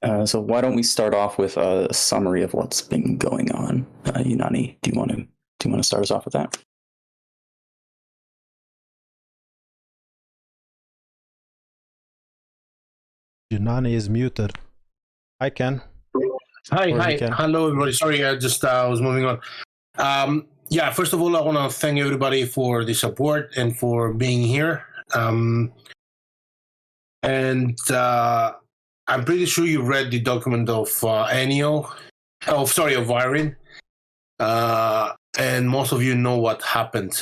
So why don't we start off with a summary of what's been going on? Unani, do you want to start us off with that? Unani is muted. I can. Hi. Hello, everybody. Sorry, I just was moving on. Yeah, first of all, I want to thank everybody for the support and for being here. I'm pretty sure you read the document of Ennio, of Viren, and most of you know what happened.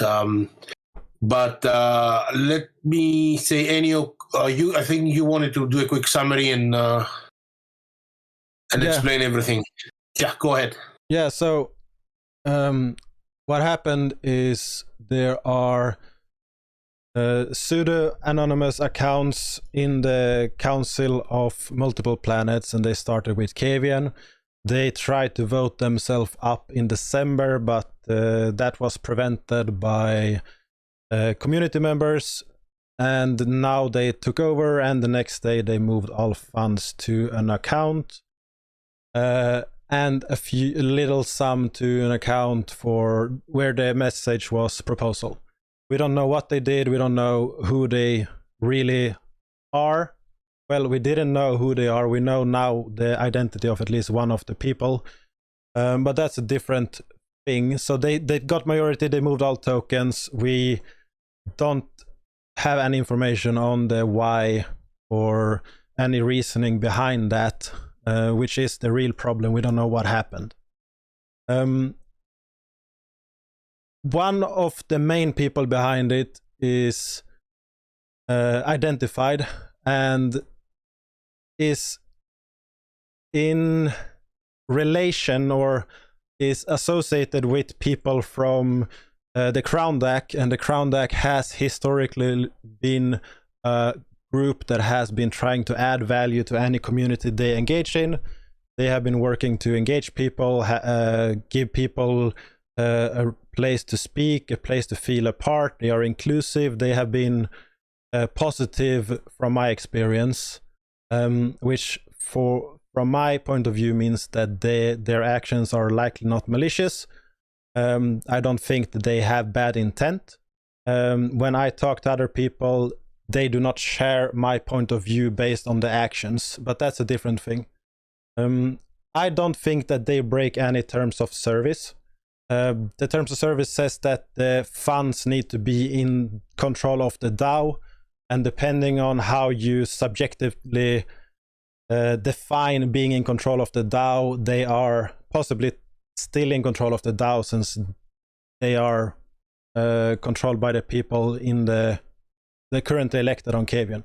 But let me say, Ennio, I think you wanted to do a quick summary and explain everything. Yeah, go ahead. Yeah, so what happened is there are pseudo-anonymous accounts in the Council of Multiple Planets, and they started with Kavian. They tried to vote themselves up in December, but that was prevented by community members, and now they took over, and the next day they moved all funds to an account and a little sum to an account for where the message was proposal. We don't know what they did. We don't know who they really are. Well, we didn't know who they are. We know now the identity of at least one of the people, but that's a different thing. So they got majority. They moved all tokens. We don't have any information on the why or any reasoning behind that, which is the real problem. We don't know what happened. One of the main people behind it is identified and is in relation or is associated with people from the Crown DAC, and the Crown DAC has historically been a group that has been trying to add value to any community they engage in. They have been working to engage people, give people a place to speak, a place to feel a part. They are inclusive. They have been positive from my experience, which from my point of view means that their actions are likely not malicious. I don't think that they have bad intent. When I talk to other people, they do not share my point of view based on the actions, but that's a different thing. I don't think that they break any terms of service. The terms of service says that the funds need to be in control of the DAO, and depending on how you subjectively define being in control of the DAO, they are possibly still in control of the DAO, since they are controlled by the people in the currently elected on Kavian.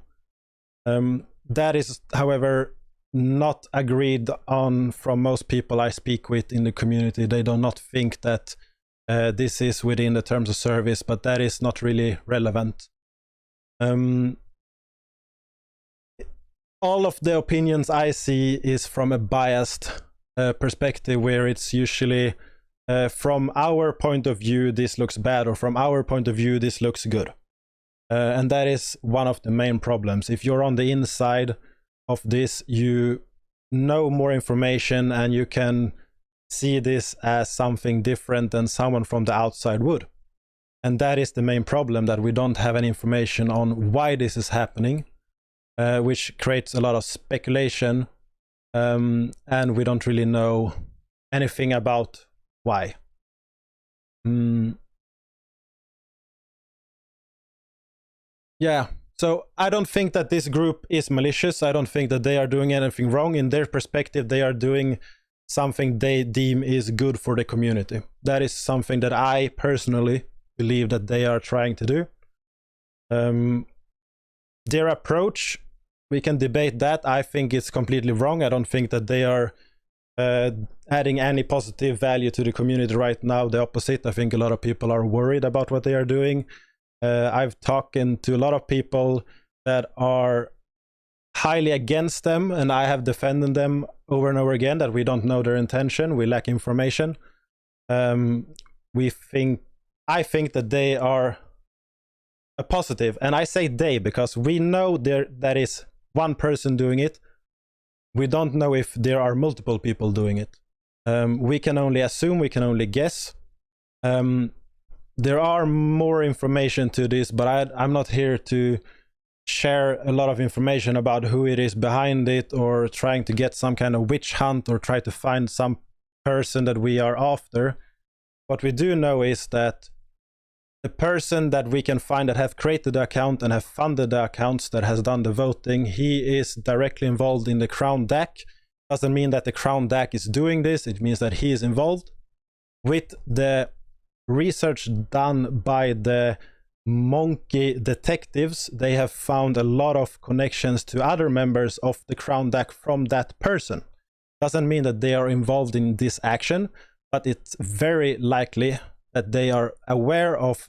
That is, however, not agreed on from most people I speak with in the community. They do not think that this is within the terms of service, but that is not really relevant. All of the opinions I see is from a biased perspective, where it's usually from our point of view this looks bad, or from our point of view this looks good. And that is one of the main problems. If you're on the inside of this, you know more information and you can see this as something different than someone from the outside would. And that is the main problem, that we don't have any information on why this is happening, which creates a lot of speculation, and we don't really know anything about why. Yeah, so I don't think that this group is malicious. I don't think that they are doing anything wrong. In their perspective, they are doing something they deem is good for the community. That is something that I personally believe that they are trying to do. Their approach, we can debate that. I think it's completely wrong. I don't think that they are adding any positive value to the community right now. The opposite. I think a lot of people are worried about what they are doing. I've talked to a lot of people that are highly against them, and I have defended them over and over again that we don't know their intention. We lack information. I think that they are a positive, and I say they because we know that is one person doing it, we don't know if there are multiple people doing it. We can only assume, we can only guess. There are more information to this, but I'm not here to share a lot of information about who it is behind it, or trying to get some kind of witch hunt, or try to find some person that we are after. What we do know is that the person that we can find that have created the account and have funded the accounts, that has done the voting, he is directly involved in the Crown DAC. Doesn't mean that the Crown DAC is doing this, it means that he is involved. With the research done by the monkey detectives, they have found a lot of connections to other members of the Crown DAC from that person. Doesn't mean that they are involved in this action, but it's very likely that they are aware of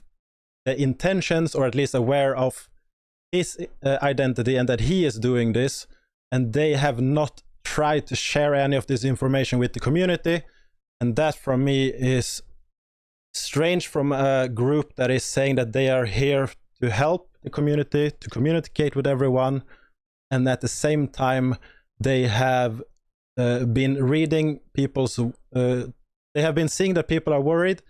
the intentions, or at least aware of his identity, and that he is doing this, and they have not tried to share any of this information with the community. And that for me is strange, from a group that is saying that they are here to help the community, to communicate with everyone, and at the same time they have been reading people's they have been seeing that people are worried.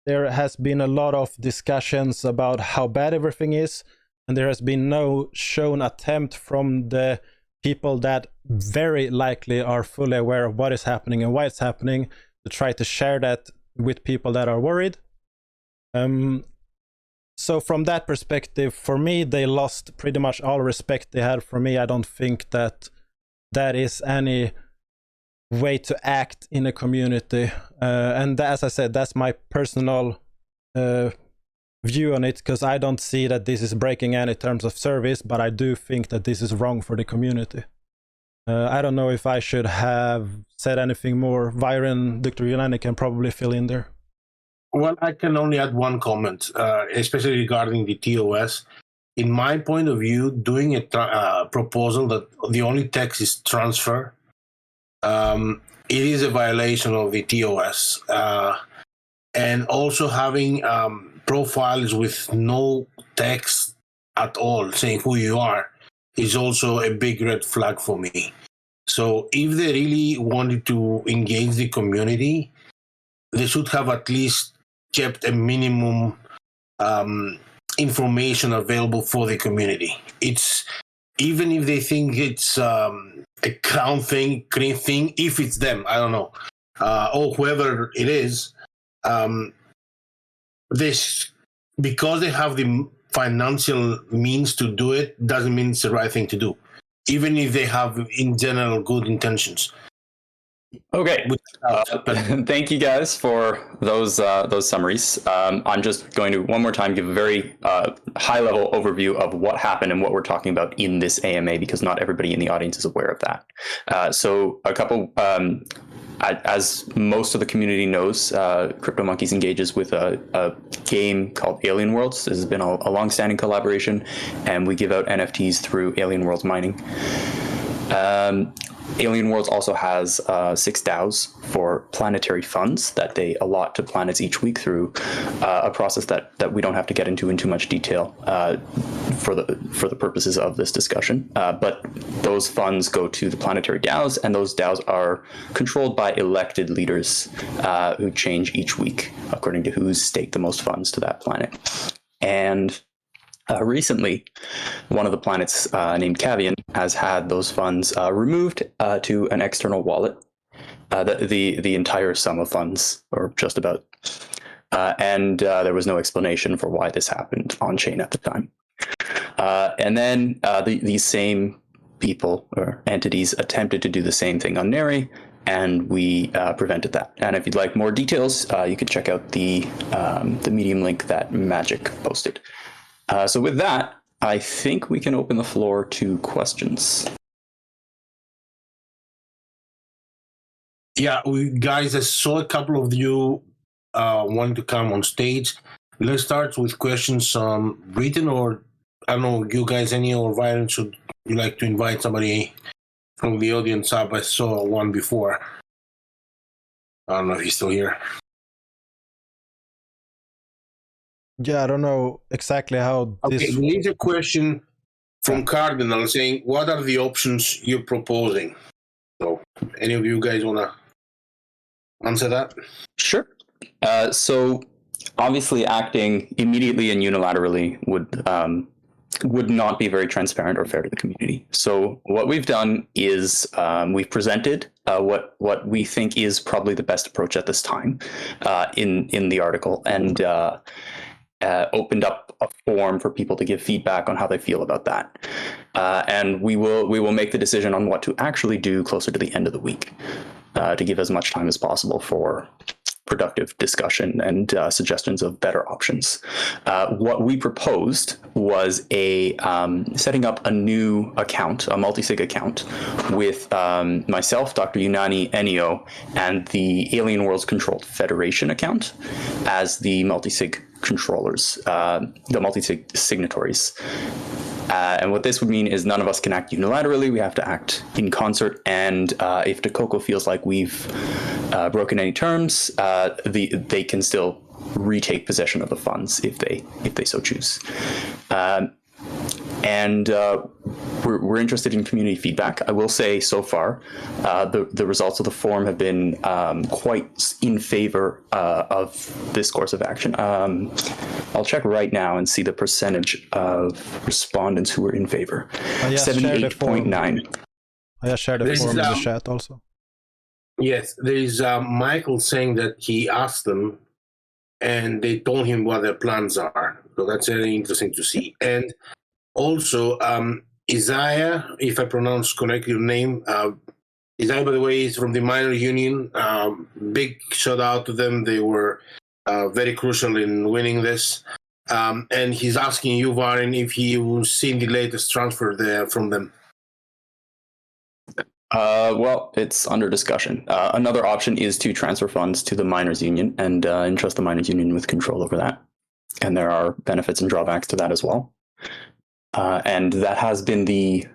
There has been a lot of discussions about how bad everything is, and there has been no shown attempt from the people that very likely are fully aware of what is happening and why it's happening to try to share that with people that are worried. So from that perspective, for me, they lost pretty much all respect they had for me. I don't think that that is any way to act in a community. And as I said, that's my personal view on it, because I don't see that this is breaking any terms of service, but I do think that this is wrong for the community. I don't know if I should have said anything more. Vyron, Dr. Unani can probably fill in there. Well, I can only add one comment, especially regarding the TOS. In my point of view, doing a proposal that the only text is transfer, it is a violation of the TOS. And also having profiles with no text at all saying who you are is also a big red flag for me. So if they really wanted to engage the community, they should have at least kept a minimum information available for the community. It's, even if they think it's a crown thing, green thing, if it's them, I don't know, or whoever it is, this, because they have the financial means to do it, doesn't mean it's the right thing to do, even if they have in general good intentions. Okay. Thank you guys for those summaries. I'm just going to one more time give a very high-level overview of what happened and what we're talking about in this AMA, because not everybody in the audience is aware of that. So a couple, as most of the community knows, Cryptomonkeys engages with a game called Alien Worlds. This has been a long-standing collaboration, and we give out NFTs through Alien Worlds mining. Alien Worlds also has 6 DAOs for planetary funds that they allot to planets each week through a process that we don't have to get into in too much detail for the purposes of this discussion. But those funds go to the planetary DAOs, and those DAOs are controlled by elected leaders who change each week according to who's staked the most funds to that planet. And recently, one of the planets named Cavian has had those funds removed to an external wallet, the entire sum of funds, or just about. And there was no explanation for why this happened on chain at the time. And then these same people or entities attempted to do the same thing on Neri, and we prevented that. And if you'd like more details, you can check out the Medium link that Magic posted. So with that, I think we can open the floor to questions. Yeah, guys, I saw a couple of you wanting to come on stage. Let's start with questions written, or I don't know, you guys, any or Ryan, should you like to invite somebody from the audience up? I saw one before. I don't know if he's still here. Yeah, I don't know exactly how this... Okay, there is a question from Cardinal saying, what are the options you're proposing? Any of you guys want to answer that? Sure. So obviously acting immediately and unilaterally would not be very transparent or fair to the community. So what we've done is we've presented what we think is probably the best approach at this time in the article, and opened up a form for people to give feedback on how they feel about that. And we will make the decision on what to actually do closer to the end of the week, to give as much time as possible for productive discussion and suggestions of better options. What we proposed was setting up a new account, a multi-sig account, with myself, Dr. Unani Enio, and the Alien Worlds Controlled Federation account as the multi-sig controllers, the multi-sig signatories. And what this would mean is none of us can act unilaterally. We have to act in concert. And if Dakoko feels like we've broken any terms, they can still retake possession of the funds if they so choose. And we're interested in community feedback. I will say so far, the results of the forum have been quite in favor of this course of action. I'll check right now and see the percentage of respondents who are in favor. 78.9. I shared the forum in the chat also. Yes, there is Michael saying that he asked them and they told him what their plans are. So that's very interesting to see. And also, Isaiah, if I pronounce correctly your name, Isaiah, by the way, is from the minor union. Big shout out to them. They were very crucial in winning this. And he's asking you, Varin, if you've seen the latest transfer there from them. Well, it's under discussion. Another option is to transfer funds to the miners union and entrust the miners union with control over that. And there are benefits and drawbacks to that as well. And that has been the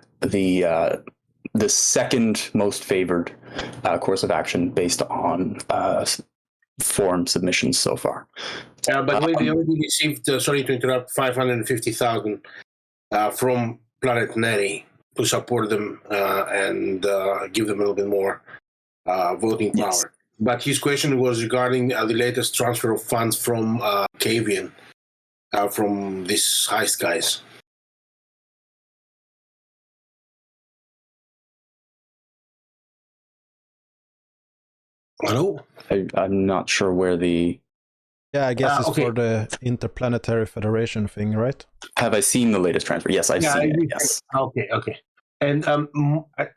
second most favored course of action based on forum submissions so far. By the way, they already received, sorry to interrupt, 550,000 from Planet Neri to support them and give them a little bit more voting power. Yes. But his question was regarding the latest transfer of funds from Cavian, from these heist guys. Hello? I'm not sure where the... Yeah, I guess it's for the Interplanetary Federation thing, right? Have I seen the latest transfer? Yes, I've seen it, yes. Okay. And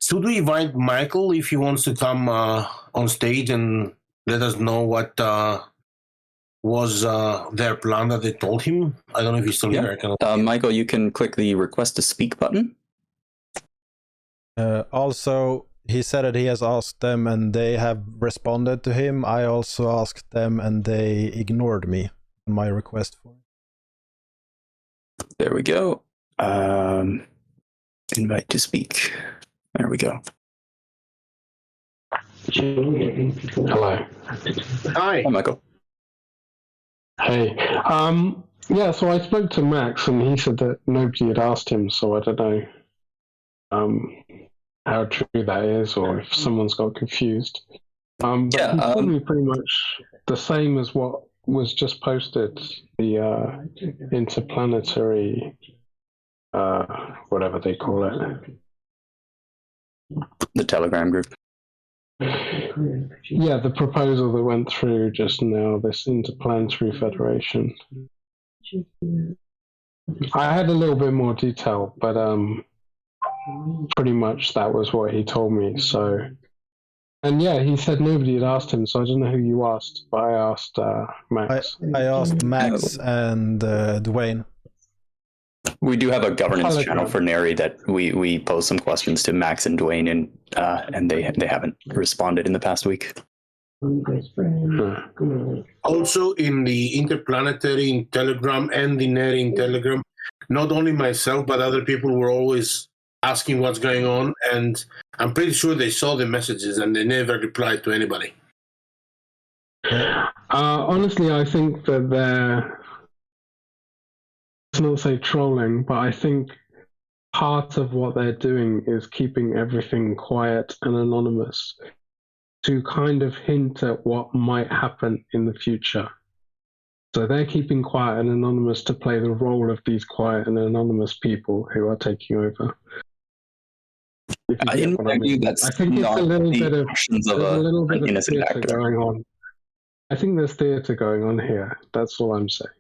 should we invite Michael if he wants to come on stage and let us know what was their plan that they told him? I don't know if he's still here. Michael, you can click the request to speak button. Also, he said that he has asked them and they have responded to him. I also asked them and they ignored me on my request for it. There we go. Invite to speak. There we go. Hello. Hi. Hi, Michael. Hey. Yeah, so I spoke to Max and he said that nobody had asked him, so I don't know how true that is or if someone's got confused. But he told me pretty much the same as what was just posted, the interplanetary whatever they call it. The Telegram group. Yeah, the proposal that went through just now, this Interplanetary Federation. I had a little bit more detail, but pretty much that was what he told me. So, and yeah, he said nobody had asked him, so I don't know who you asked, but I asked Max. I asked Max and Dwayne. We do have a governance channel for Neri that we pose some questions to Max and Dwayne, and they haven't responded in the past week. Also in the Interplanetary in Telegram and the Neri in Telegram, not only myself but other people were always asking what's going on, and I'm pretty sure they saw the messages and they never replied to anybody. Honestly, I think that they're, let's not say trolling, but I think part of what they're doing is keeping everything quiet and anonymous to kind of hint at what might happen in the future. So they're keeping quiet and anonymous to play the role of these quiet and anonymous people who are taking over. In my view, that's I think it's not a little the bit of actions of an innocent theatre actor. going on. I think there's theatre going on here. That's all I'm saying.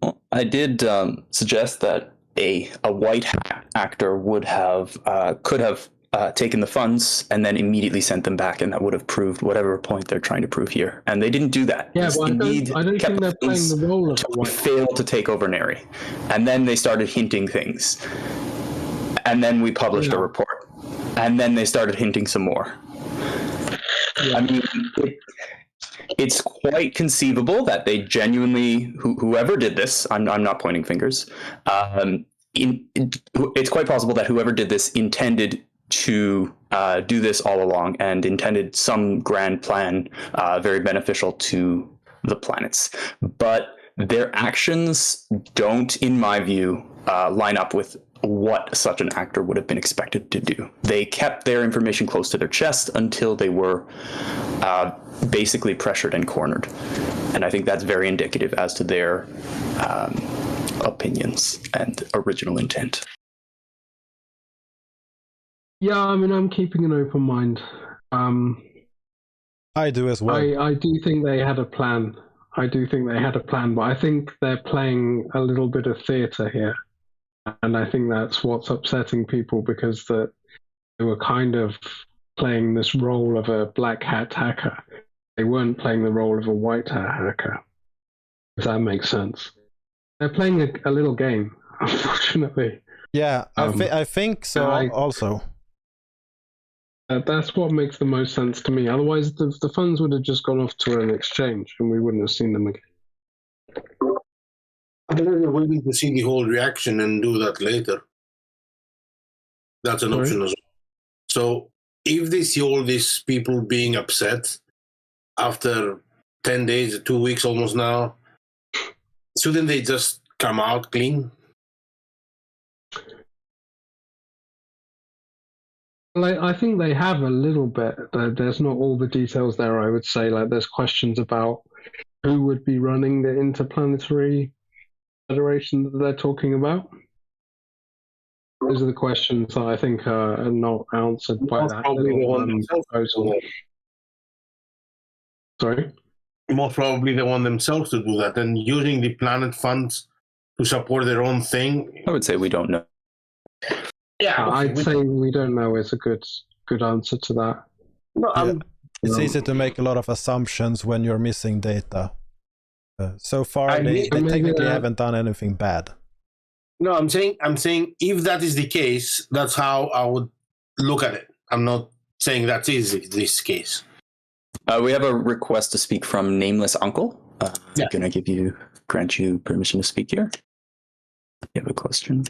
Well, I did suggest that a white hat actor would have could have taken the funds and then immediately sent them back, and that would have proved whatever point they're trying to prove here. And they didn't do that. Yeah, but I don't think they're playing the role of a white hat. Failed to take over Neri, and then they started hinting things, and then we published a report, and then they started hinting some more. Yeah. I mean, it's quite conceivable that they genuinely, whoever did this, I'm not pointing fingers, it's quite possible that whoever did this intended to do this all along and intended some grand plan very beneficial to the planets. But their actions don't, in my view, line up with what such an actor would have been expected to do. They kept their information close to their chest until they were basically pressured and cornered. And I think that's very indicative as to their opinions and original intent. Yeah, I mean, I'm keeping an open mind. I do as well. I do think they had a plan. But I think they're playing a little bit of theatre here. And I think that's what's upsetting people, because they were kind of playing this role of a black hat hacker. They weren't playing the role of a white hat hacker, if that makes sense. They're playing a little game, unfortunately. Yeah, I think so also. That's what makes the most sense to me. Otherwise, the funds would have just gone off to an exchange and we wouldn't have seen them again. I think we're waiting to see the whole reaction and do that later. That's an option as well. So if they see all these people being upset after 10 days, 2 weeks almost now, shouldn't they just come out clean? Like, I think they have a little bit. There's not all the details there, I would say. Like, there's questions about who would be running the interplanetary federation that they're talking about. Those are the questions that I think are not answered by that proposal. Sorry? Most probably they want themselves to do that, and using the planet funds to support their own thing. I would say we don't know. Yeah, I'd say we don't know is a good answer to that. No, it's easy to make a lot of assumptions when you're missing data. So far, they technically haven't done anything bad. No, I'm saying if that is the case, that's how I would look at it. I'm not saying that is this case. We have a request to speak from Nameless Uncle. I'm going to grant you permission to speak here. You have a question?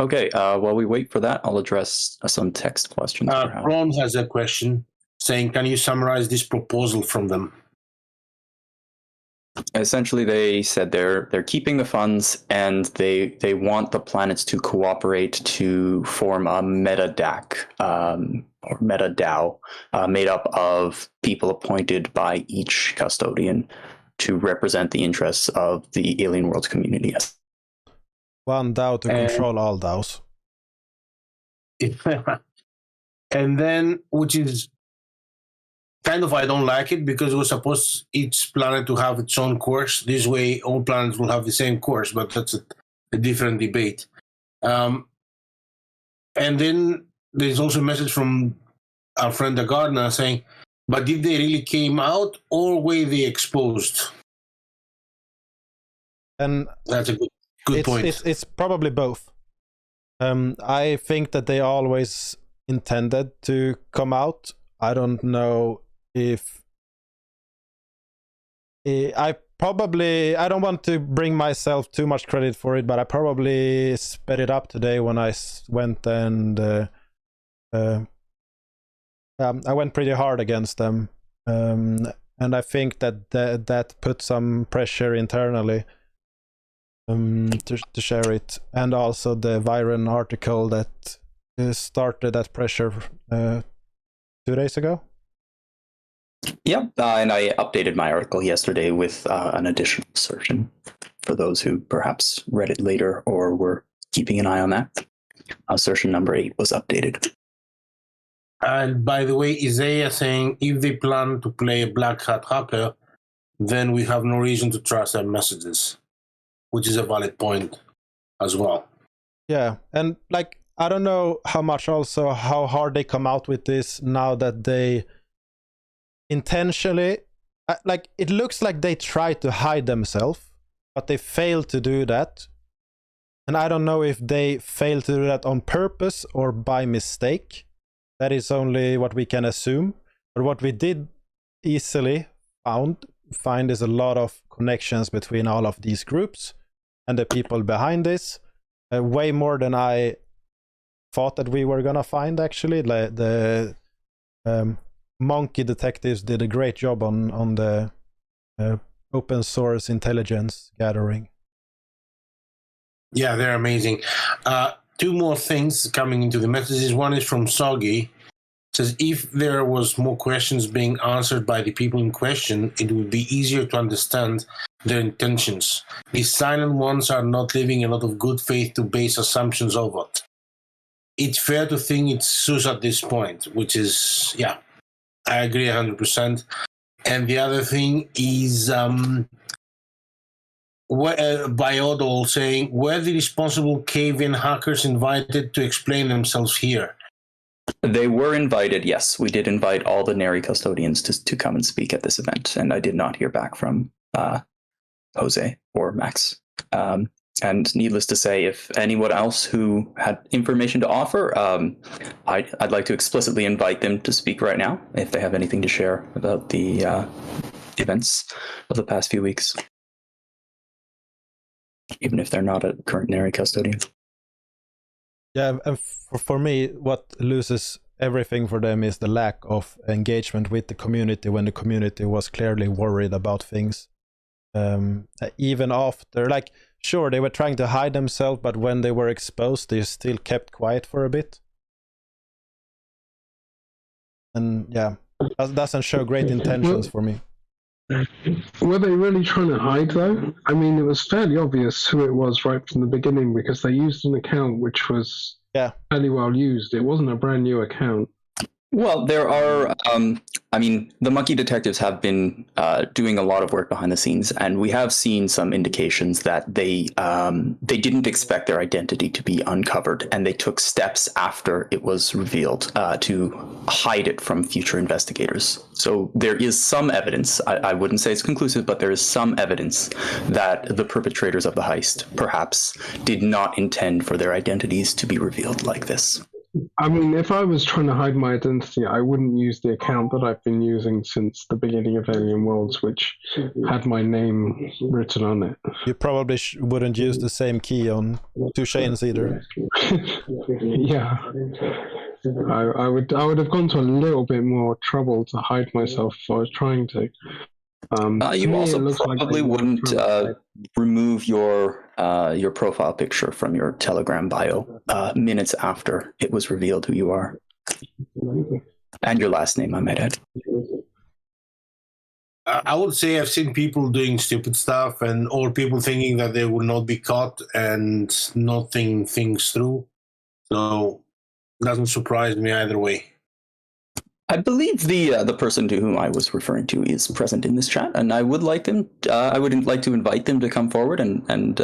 Okay, while we wait for that, I'll address some text questions. Ron has a question saying, can you summarize this proposal from them? Essentially, they said they're keeping the funds and they want the planets to cooperate to form a meta DAC or meta DAO made up of people appointed by each custodian to represent the interests of the alien worlds community. One DAO to control all DAOs. And then, which is kind of, I don't like it, because we're supposed each planet to have its own course. This way, all planets will have the same course, but that's a different debate. And then there's also a message from our friend the gardener saying, but did they really came out, or were they exposed? And that's a good point. It's probably both. I think that they always intended to come out. I don't know if I don't want to bring myself too much credit for it, but I probably sped it up today when I went and I went pretty hard against them, and I think that put some pressure internally to share it, and also the Viren article that started that pressure 2 days ago. Yeah, and I updated my article yesterday with an additional assertion for those who perhaps read it later or were keeping an eye on that. Assertion number 8 was updated. And by the way, Isaiah saying if they plan to play a black hat hacker, then we have no reason to trust their messages, which is a valid point as well. Yeah, and like I don't know how hard they come out with this now that they intentionally, like it looks like they try to hide themselves, but they fail to do that. And I don't know if they fail to do that on purpose or by mistake. That is only what we can assume. But what we did easily find is a lot of connections between all of these groups and the people behind this. Way more than I thought that we were gonna find, actually. Like the monkey detectives did a great job on the open source intelligence gathering. Yeah, they're amazing. 2 more things coming into the messages. One is from Soggy. It says, if there was more questions being answered by the people in question, it would be easier to understand their intentions. These silent ones are not leaving a lot of good faith to base assumptions over it. It's fair to think it's sus at this point, which is, yeah, I agree 100%. And the other thing is Biodol saying, were the responsible cave-in hackers invited to explain themselves here? They were invited, yes. We did invite all the Neri Custodians to come and speak at this event, and I did not hear back from Jose or Max. And needless to say, if anyone else who had information to offer, I'd like to explicitly invite them to speak right now if they have anything to share about the events of the past few weeks, even if they're not a current Neri Custodian. Yeah, and for me, what loses everything for them is the lack of engagement with the community when the community was clearly worried about things. Even after, like, sure, they were trying to hide themselves, but when they were exposed, they still kept quiet for a bit. And yeah, that doesn't show great intentions for me. Were they really trying to hide, though? I mean, it was fairly obvious who it was right from the beginning because they used an account which was fairly well used. It wasn't a brand new account. Well, there are, the monkey detectives have been doing a lot of work behind the scenes, and we have seen some indications that they didn't expect their identity to be uncovered, and they took steps after it was revealed to hide it from future investigators. So there is some evidence, I wouldn't say it's conclusive, but there is some evidence that the perpetrators of the heist perhaps did not intend for their identities to be revealed like this. I mean, if I was trying to hide my identity, I wouldn't use the account that I've been using since the beginning of Alien Worlds, which had my name written on it. You probably wouldn't use the same key on two chains either. Yeah. I would have gone to a little bit more trouble to hide myself if I was trying to. You also probably wouldn't remove your profile picture from your Telegram bio minutes after it was revealed who you are. And your last name, I might add. I would say I've seen people doing stupid stuff or people thinking that they will not be caught and not thinking things through. So it doesn't surprise me either way. I believe the person to whom I was referring to is present in this chat, and I would like them. I would like to invite them to come forward and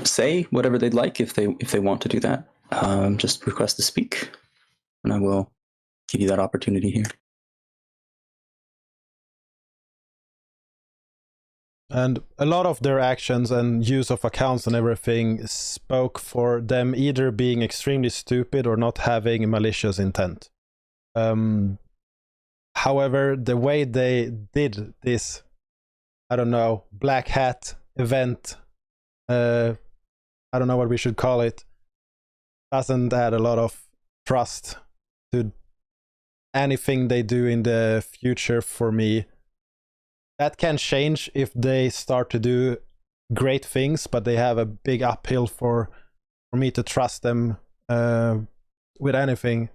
say whatever they'd like if they want to do that. Just request to speak, and I will give you that opportunity here. And a lot of their actions and use of accounts and everything spoke for them either being extremely stupid or not having malicious intent. However, the way they did this, I don't know, black hat event, I don't know what we should call it, doesn't add a lot of trust to anything they do in the future for me. That can change if they start to do great things, but they have a big uphill for me to trust them with anything.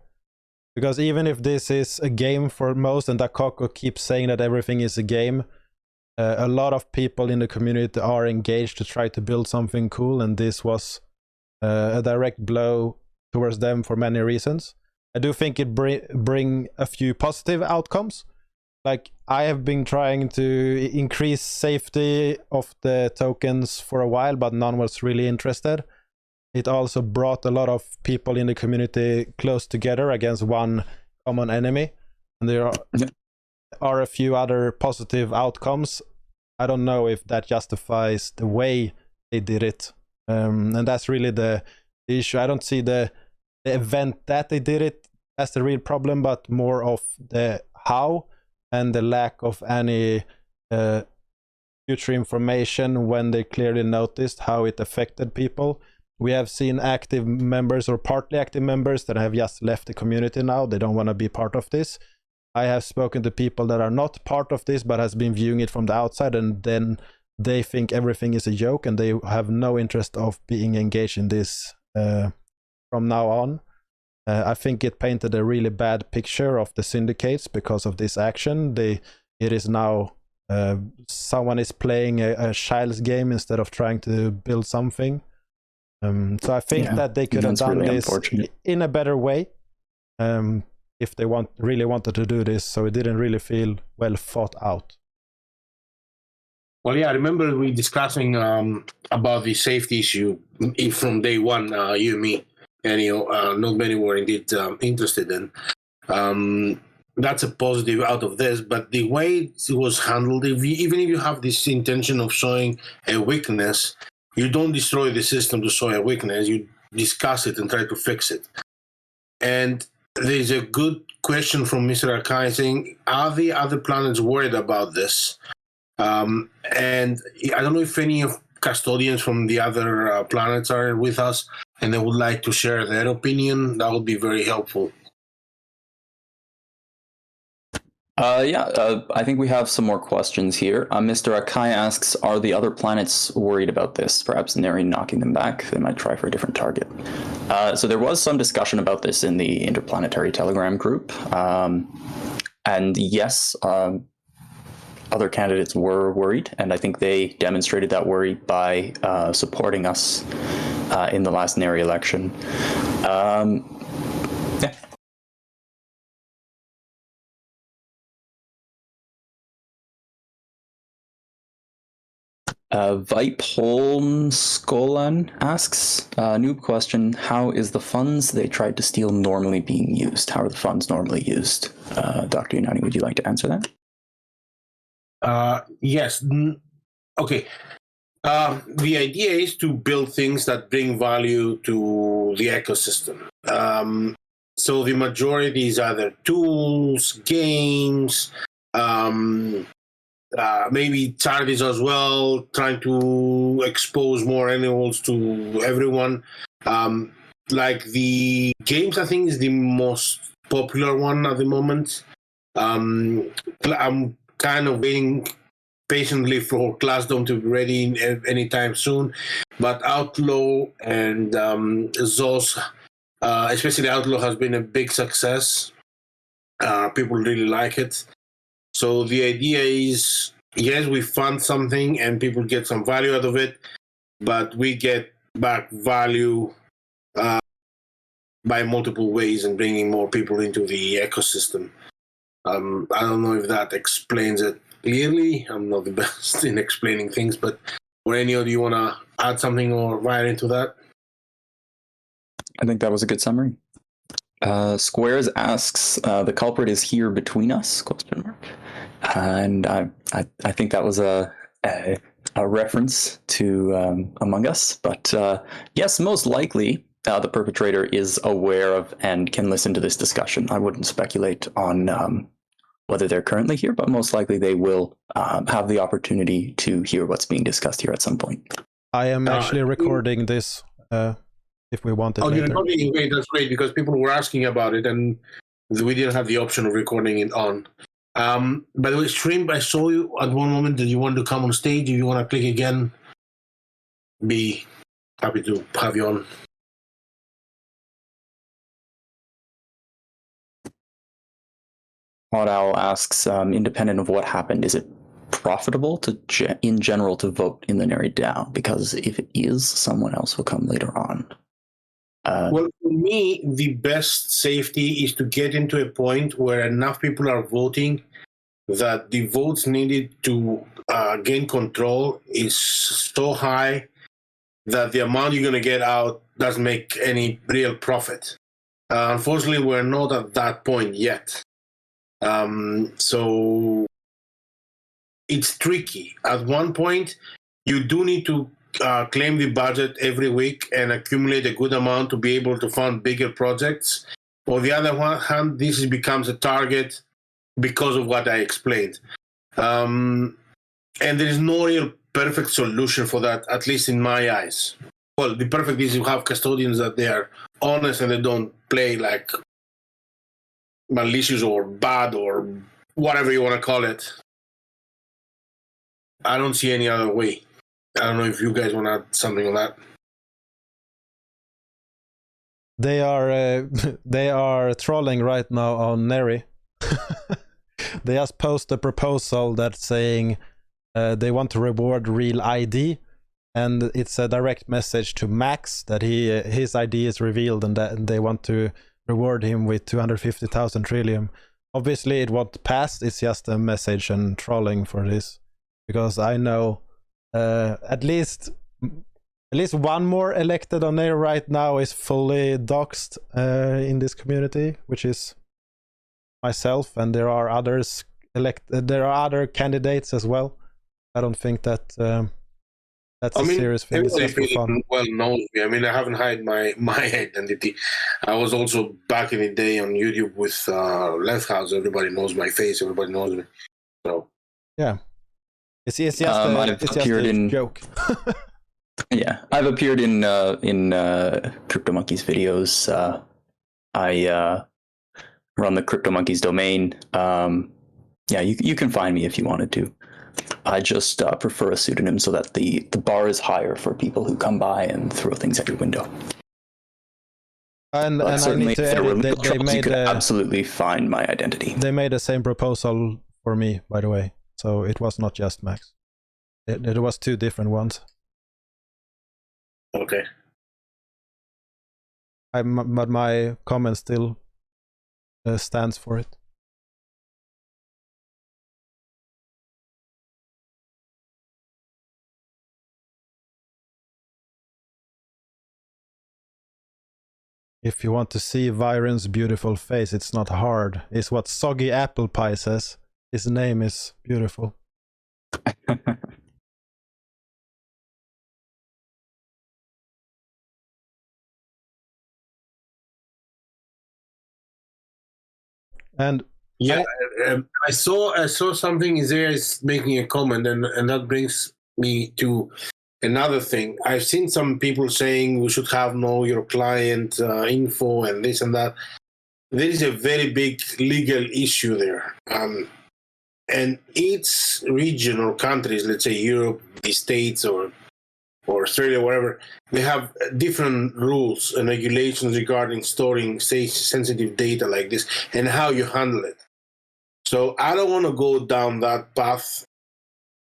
Because even if this is a game for most, and Dakoko keeps saying that everything is a game, a lot of people in the community are engaged to try to build something cool, and this was a direct blow towards them for many reasons. I do think it bring a few positive outcomes. Like, I have been trying to increase safety of the tokens for a while, but none was really interested. It also brought a lot of people in the community close together against one common enemy. And there are a few other positive outcomes. I don't know if that justifies the way they did it. And that's really the issue. I don't see the event that they did it as the real problem, but more of the how and the lack of any future information when they clearly noticed how it affected people. We have seen active members or partly active members that have just left the community now. They don't want to be part of this. I have spoken to people that are not part of this but has been viewing it from the outside, and then they think everything is a joke and they have no interest of being engaged in this from now on. I think it painted a really bad picture of the syndicates because of this action. It is now someone is playing a child's game instead of trying to build something. So I think that they could have done really this in a better way if they really wanted to do this, so it didn't really feel well thought out. Well, yeah, I remember we discussing about the safety issue from day one, you and me, and not many were indeed interested in. That's a positive out of this, but the way it was handled, even if you have this intention of showing a weakness, you don't destroy the system to show a weakness. You discuss it and try to fix it. And there's a good question from Mr. Akai saying, are the other planets worried about this? And I don't know if any of custodians from the other planets are with us and they would like to share their opinion. That would be very helpful. I think we have some more questions here. Mr. Akai asks, are the other planets worried about this? Perhaps Neri knocking them back? They might try for a different target. So there was some discussion about this in the Interplanetary Telegram group. And yes, other candidates were worried, and I think they demonstrated that worry by supporting us in the last Neri election. Vipe Holmskolan asks, noob question, how is the funds they tried to steal normally being used? How are the funds normally used? Dr. Unani, would you like to answer that? Yes. Okay. The idea is to build things that bring value to the ecosystem. So the majority is either tools, games, maybe charities as well, trying to expose more animals to everyone. Like the games, I think, is the most popular one at the moment. I'm kind of waiting patiently for Classdome to be ready anytime soon. But Outlaw and Zos, especially Outlaw, has been a big success. People really like it. So the idea is, yes, we fund something and people get some value out of it, but we get back value by multiple ways and bringing more people into the ecosystem. I don't know if that explains it clearly. I'm not the best in explaining things, but Aurelio, do you want to add something or write into that? I think that was a good summary. Squares asks, the culprit is here between us? Question mark. And I think that was a reference to Among Us, but yes, most likely the perpetrator is aware of and can listen to this discussion. I wouldn't speculate on whether they're currently here, but most likely they will have the opportunity to hear what's being discussed here at some point. I am actually recording this if we want it later. You're recording? Great, that's great, because people were asking about it, and We didn't have the option of recording it on. By the way, Shrimp, I saw you at one moment that you wanted to come on stage. If you want to click again, be happy to have you on. Hot Owl asks, independent of what happened, is it profitable in general to vote in the Neri DAO? Because if it is, someone else will come later on. Well, for me, the best safety is to get into a point where enough people are voting that the votes needed to gain control is so high that the amount you're going to get out doesn't make any real profit. Unfortunately, we're not at that point yet. So it's tricky. At one point, you do need to claim the budget every week and accumulate a good amount to be able to fund bigger projects. On the other hand, this becomes a target because of what I explained. And there is no real perfect solution for that, at least in my eyes. Well, the perfect is you have custodians that they are honest and they don't play like malicious or bad or whatever you want to call it. I don't see any other way. I don't know if you guys want to add something on that. They are trolling right now on Neri. They just post a proposal that's saying they want to reward real ID, and it's a direct message to Max that his ID is revealed and that they want to reward him with 250,000 trillium. Obviously it won't pass. It's just a message and trolling for this, because I know at least one more elected on there right now is fully doxed in this community, which is myself, and there are others there are other candidates as well. I don't think that that's a serious thing. It's just for fun. Well knows me. I mean, I haven't hide my identity. I was also back in the day on YouTube with Left House. Everybody knows my face. Everybody knows me. So yeah, it's just a joke. Yeah, I've appeared in Cryptomonkeys videos. I run the Cryptomonkeys domain. Yeah, you can find me if you wanted to. I just prefer a pseudonym so that the bar is higher for people who come by and throw things at your window. And I need to edit, you could absolutely find my identity. They made the same proposal for me, by the way, so it was not just Max. It was two different ones. Okay. But my comment still stands for it. If you want to see Viren's beautiful face, it's not hard. It's what Soggy Apple Pie says. His name is beautiful. And yeah, I saw something. Isaiah is making a comment, and that brings me to another thing. I've seen some people saying we should have know your client info and this and that. There is a very big legal issue there. And each region or countries, let's say Europe, the States, or Australia, whatever, they have different rules and regulations regarding storing, say, sensitive data like this and how you handle it. So I don't want to go down that path.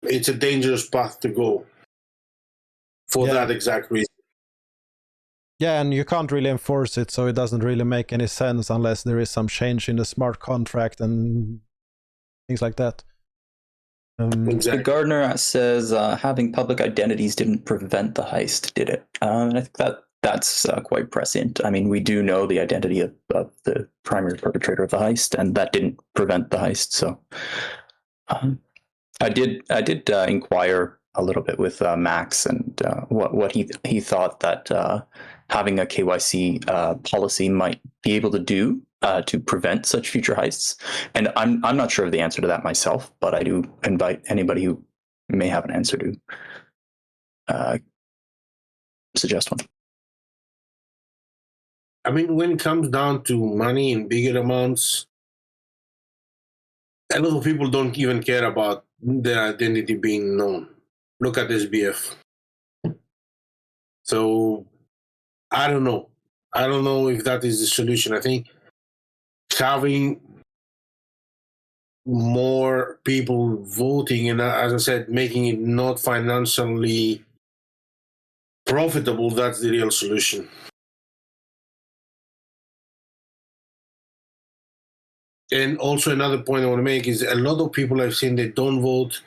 It's a dangerous path to go for that exact reason. Yeah, and you can't really enforce it, so it doesn't really make any sense unless there is some change in the smart contract and things like that. Exactly. The Gardner says having public identities didn't prevent the heist, did it? And I think that's quite prescient. I mean, we do know the identity of the primary perpetrator of the heist, and that didn't prevent the heist. So I did inquire a little bit with Max and what he thought that having a KYC policy might be able to do to prevent such future heists. And I'm not sure of the answer to that myself, but I do invite anybody who may have an answer to suggest one. I mean, when it comes down to money in bigger amounts, a lot of people don't even care about their identity being known. Look at SBF. So I don't know. I don't know if that is the solution. I think having more people voting and, as I said, making it not financially profitable, that's the real solution. And also another point I want to make is a lot of people I've seen, they don't vote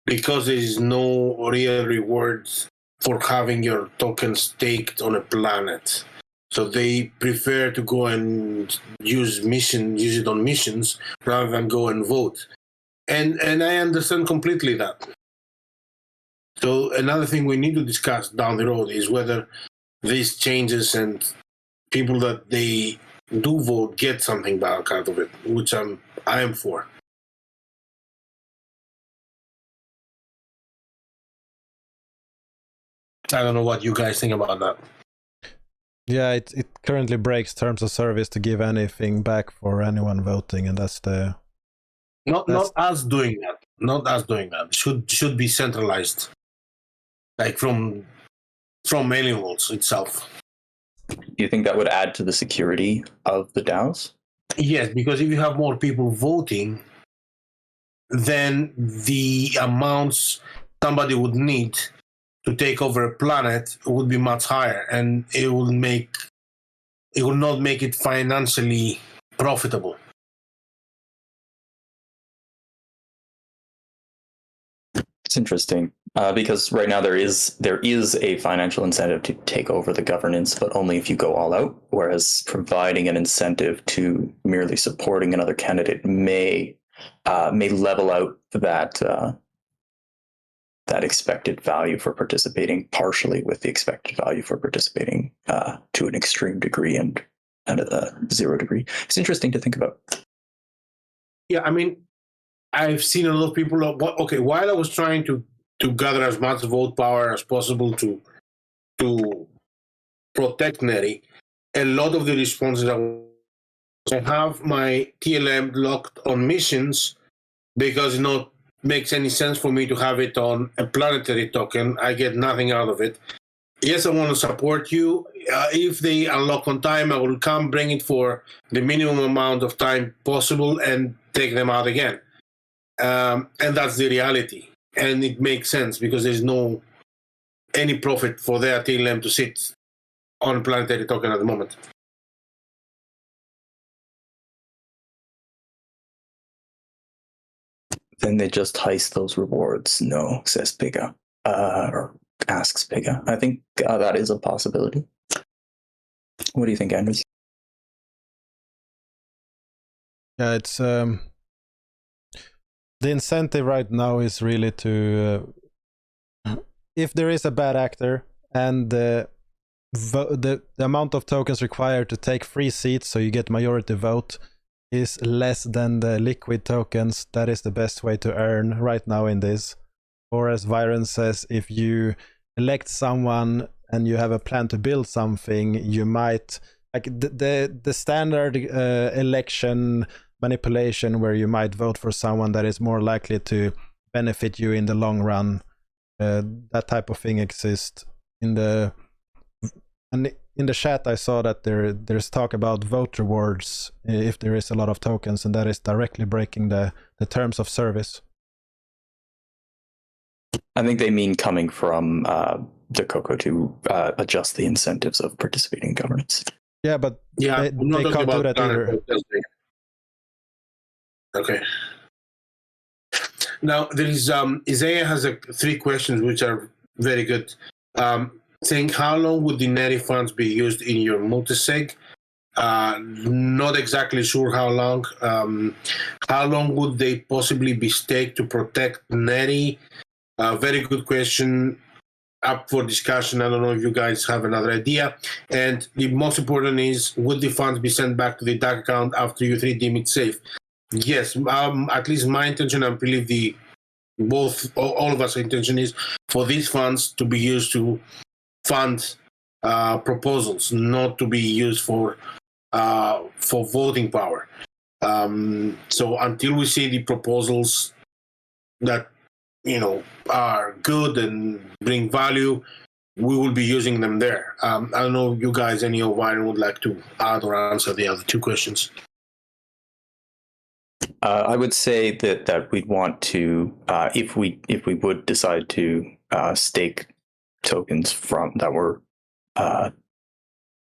because there is no real rewards for having your token staked on a planet. So they prefer to go and use it on missions rather than go and vote. And I understand completely that. So another thing we need to discuss down the road is whether these changes and people that they do vote get something back out of it, which I am for. I don't know what you guys think about that. Yeah, it currently breaks terms of service to give anything back for anyone voting, and that's the not us doing that. Not us doing that. Should be centralized, like from mailing walls itself. Do you think that would add to the security of the DAOs? Yes, because if you have more people voting, then the amounts somebody would need to take over a planet would be much higher, and it will not make it financially profitable. It's interesting because right now there is a financial incentive to take over the governance, but only if you go all out. Whereas providing an incentive to merely supporting another candidate may level out that expected value for participating partially with the expected value for participating to an extreme degree and at a 0 degree. It's interesting to think about. Yeah, I mean, I've seen a lot of people. While I was trying to gather as much vote power as possible to protect Neri, a lot of the responses I have my TLM locked on missions because it makes any sense for me to have it on a planetary token. I get nothing out of it. Yes, I want to support you. If they unlock on time, I will come bring it for the minimum amount of time possible and take them out again. And that's the reality. And it makes sense because there's no any profit for their TLM to sit on a planetary token at the moment. Then they just heist those rewards. No, says Piga, or asks Piga. I think that is a possibility. What do you think, Andrews? Yeah, it's the incentive right now is really to if there is a bad actor and the amount of tokens required to take free seats, so you get majority vote, is less than the liquid tokens, that is the best way to earn right now in this. Or as Viren says, if you elect someone and you have a plan to build something, you might, like the standard election manipulation where you might vote for someone that is more likely to benefit you in the long run, that type of thing exists. In the chat I saw that there's talk about vote rewards if there is a lot of tokens, and that is directly breaking the terms of service. I think they mean coming from the Coco to adjust the incentives of participating in governance. Yeah, but yeah, they can't do that either. Okay. Now there is Isaiah has 3 questions which are very good. Saying how long would the Neri funds be used in your multisig? Not exactly sure how long. How long would they possibly be staked to protect Neri? Very good question, up for discussion. I don't know if you guys have another idea. And the most important is, would the funds be sent back to the DAC account after you 3 deem it safe? Yes, at least my intention, I believe all of us intention is for these funds to be used to fund proposals, not to be used for voting power. So until we see the proposals that are good and bring value, we will be using them there. I don't know if you guys, any of Ryan would like to add or answer the other two questions. I would say that we'd want to, if we would decide to stake tokens from that were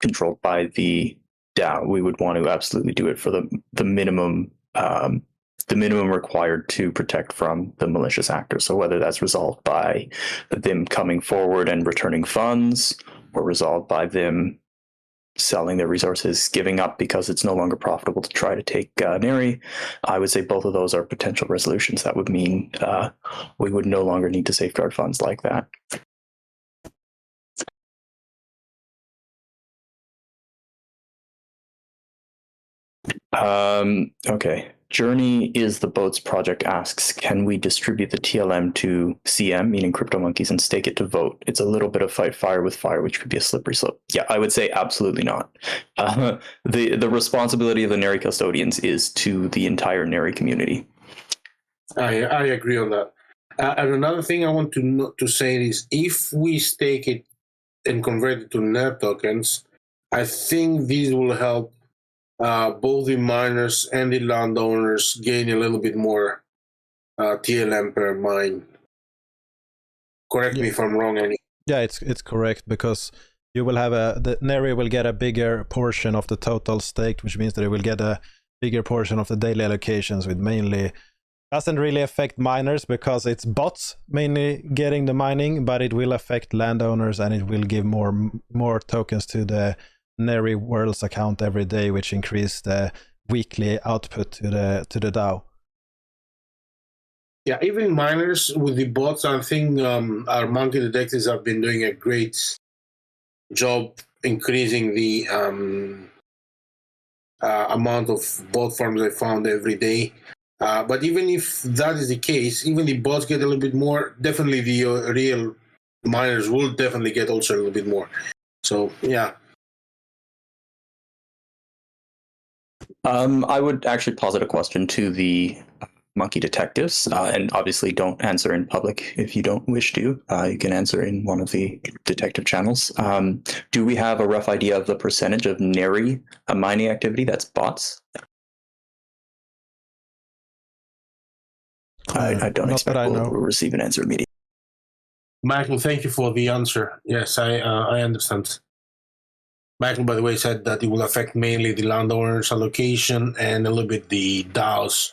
controlled by the DAO, we would want to absolutely do it for the minimum required to protect from the malicious actors. So whether that's resolved by them coming forward and returning funds, or resolved by them selling their resources, giving up because it's no longer profitable to try to take Neri, I would say both of those are potential resolutions. That would mean we would no longer need to safeguard funds like that. Okay. Journey is the Boats project asks, can we distribute the TLM to CM, meaning Cryptomonkeys, and stake it to vote? It's a little bit of fight fire with fire, which could be a slippery slope. Yeah, I would say absolutely not. The responsibility of the Neri Custodians is to the entire Neri community. I agree on that. And another thing I want to say is, if we stake it and convert it to NER tokens, I think these will help both the miners and the landowners gain a little bit more TLM per mine. Correct me if I'm wrong, Annie. Yeah, it's correct, because you will have the Neri will get a bigger portion of the total stake, which means that it will get a bigger portion of the daily allocations, with mainly doesn't really affect miners because it's bots mainly getting the mining, but it will affect landowners, and it will give more tokens to the Neri Worlds account every day, which increase the weekly output to the DAO. Yeah, even miners with the bots, I think our monkey detectives have been doing a great job increasing the amount of bot farms they found every day. But even if that is the case, even the bots get a little bit more, definitely the real miners will definitely get also a little bit more. So, yeah. I would actually posit a question to the monkey detectives, and obviously don't answer in public if you don't wish to. You can answer in one of the detective channels. Do we have a rough idea of the percentage of Neri mining activity that's bots? I don't expect we'll receive an answer immediately. Michael, thank you for the answer. Yes, I understand. Michael, by the way, said that it will affect mainly the landowners' allocation and a little bit the DAOs.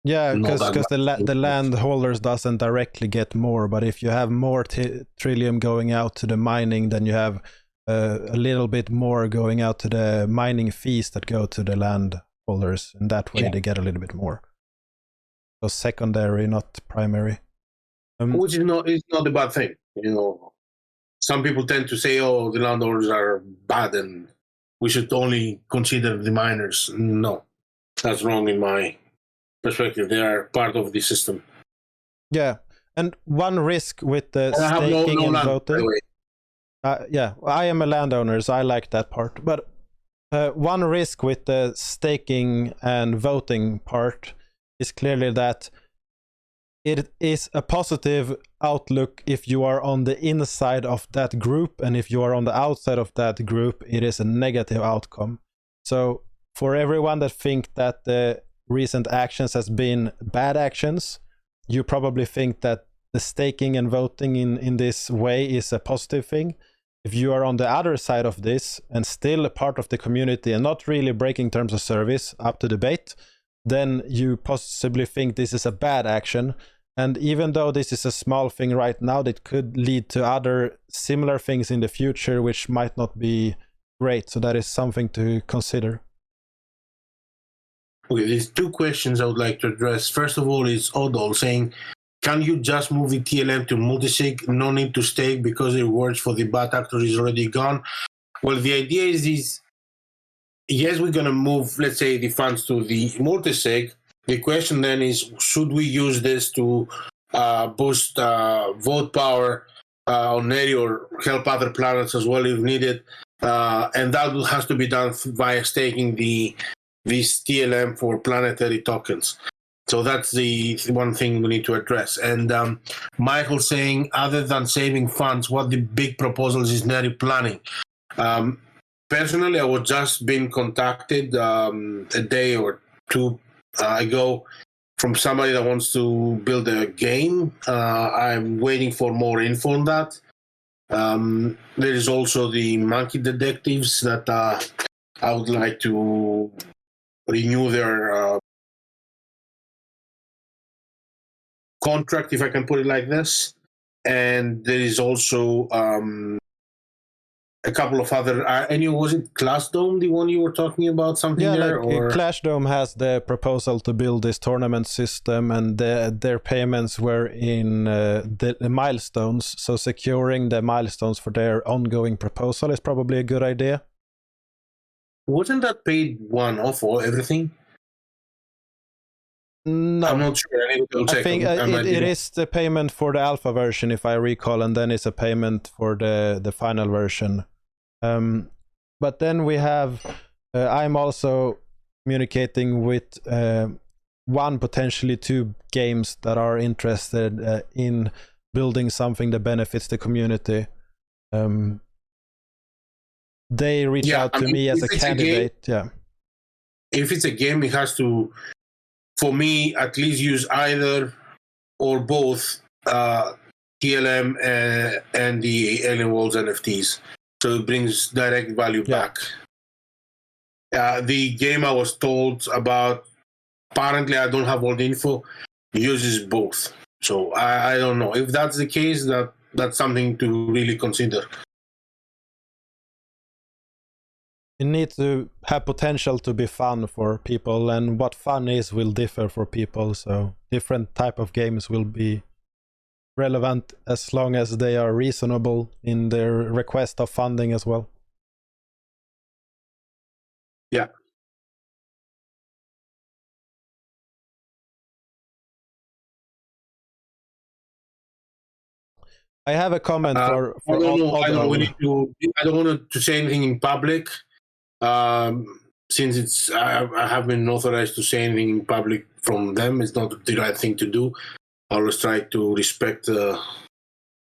Yeah, because the landholders doesn't directly get more, but if you have more trillium going out to the mining, then you have a little bit more going out to the mining fees that go to the landholders, and that way they get a little bit more. So secondary, not primary. Which is not a bad thing, Some people tend to say, "Oh, the landowners are bad, and we should only consider the miners." No, that's wrong in my perspective. They are part of the system. Yeah, and one risk with the staking and voting. Yeah, I am a landowner, so I like that part. But one risk with the staking and voting part is clearly that it is a positive outlook if you are on the inside of that group, and if you are on the outside of that group, it is a negative outcome. So for everyone that think that the recent actions has been bad actions, you probably think that the staking and voting in this way is a positive thing. If you are on the other side of this and still a part of the community and not really breaking terms of service, up to debate, then you possibly think this is a bad action. And even though this is a small thing right now, that could lead to other similar things in the future, which might not be great. So that is something to consider. Okay, there's two questions I would like to address. First of all, is Odol saying, can you just move the TLM to multisig? No need to stake because the rewards for the bad actor is already gone. Well, the idea is yes, we're going to move, let's say, the funds to the multisig. The question then is, should we use this to boost vote power on Neri or help other planets as well if needed. And that has to be done via staking this TLM for planetary tokens. So that's the one thing we need to address. And Michael saying, other than saving funds, what the big proposals is Neri planning? Personally, I was just being contacted a day or two ago from somebody that wants to build a game. I'm waiting for more info on that. There is also the monkey detectives that I would like to renew their contract, if I can put it like this. And there is also a couple of other. Was it Clash Dome, the one you were talking about? Something there? Like Clash Dome has the proposal to build this tournament system, and their payments were in the milestones. So securing the milestones for their ongoing proposal is probably a good idea. Wasn't that paid one-off or everything? No, I'm not sure. I need to check. I think it is the payment for the alpha version, if I recall, and then it's a payment for the final version. But then we have, I'm also communicating with one, potentially two games that are interested in building something that benefits the community. They reach out to me as a candidate. If it's a game, it has to, for me, at least use either or both TLM and the Alien Worlds NFTs. So it brings direct value back. The game I was told about, apparently I don't have all the info, uses both. So I don't know. If that's the case, that's something to really consider. You need to have potential to be fun for people, and what fun is will differ for people. So different type of games will be relevant as long as they are reasonable in their request of funding as well. Yeah. I have a comment for I don't want to say anything in public. Since I have been authorized to say anything in public from them, it's not the right thing to do. I always try to respect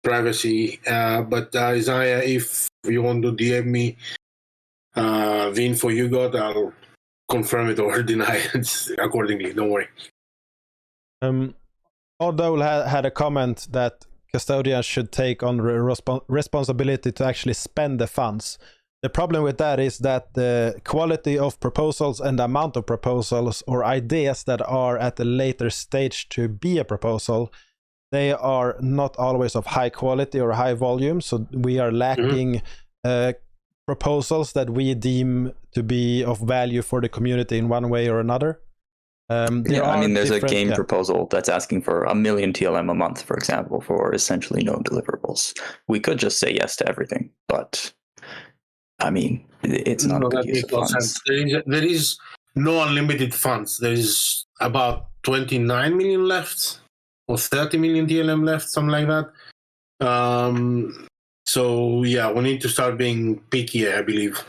privacy. But Isaiah, if you want to DM me the info you got, I'll confirm it or deny it accordingly. Don't worry. Odo had a comment that Custodians should take on responsibility to actually spend the funds. The problem with that is that the quality of proposals and the amount of proposals or ideas that are at a later stage to be a proposal, they are not always of high quality or high volume. So we are lacking proposals that we deem to be of value for the community in one way or another. There's a game proposal that's asking for 1 million TLM a month, for example, for essentially no deliverables. We could just say yes to everything, but I mean, it's not a good use of funds. There is no unlimited funds. There is about 29 million left, or 30 million TLM left, something like that. So yeah, we need to start being picky, I believe.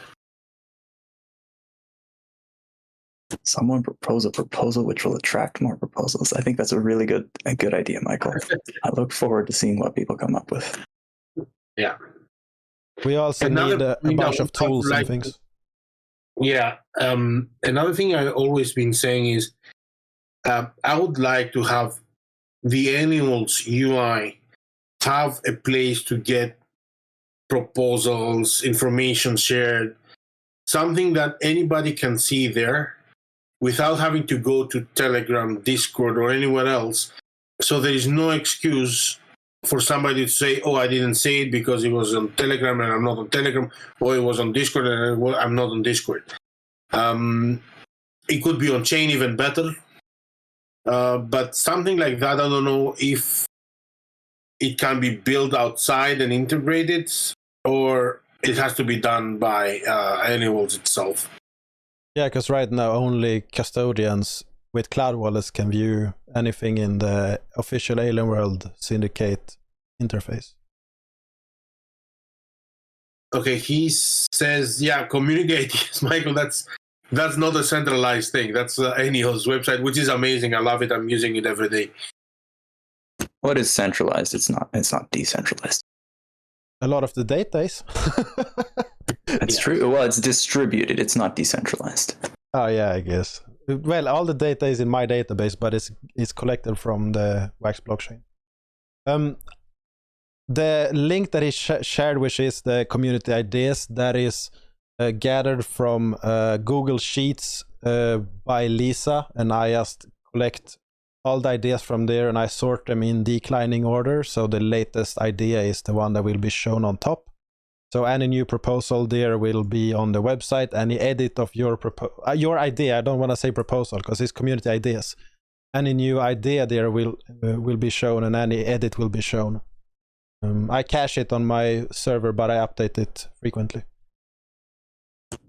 Someone propose a proposal which will attract more proposals. I think that's a really good idea, Michael. I look forward to seeing what people come up with. Yeah. We also need a bunch of tools and things. Yeah. Another thing I've always been saying is I would like to have the Animals UI have a place to get proposals, information shared, something that anybody can see there without having to go to Telegram, Discord, or anywhere else. So there is no excuse for somebody to say, oh, I didn't see it because it was on Telegram and I'm not on Telegram, or it was on Discord and I'm not on Discord. It could be on chain even better. But something like that, I don't know if it can be built outside and integrated, or it has to be done by Animals itself. Yeah, because right now only Custodians with cloud wallets can view anything in the official Alien World Syndicate interface. Okay, he says, yeah, community ideas, Michael. That's not a centralized thing. That's Enio's website, which is amazing. I love it. I'm using it every day. What is centralized? It's not decentralized. A lot of the data is. It's true. Well, it's distributed. It's not decentralized. Oh yeah, I guess. Well, all the data is in my database, but it's collected from the Wax blockchain. The link that is shared, which is the community ideas, that is gathered from Google Sheets by Lisa, and I just collect all the ideas from there and I sort them in declining order. So the latest idea is the one that will be shown on top. So any new proposal there will be on the website. Any edit of your idea, I don't want to say proposal because it's community ideas. Any new idea there will be shown, and any edit will be shown. I cache it on my server, but I update it frequently.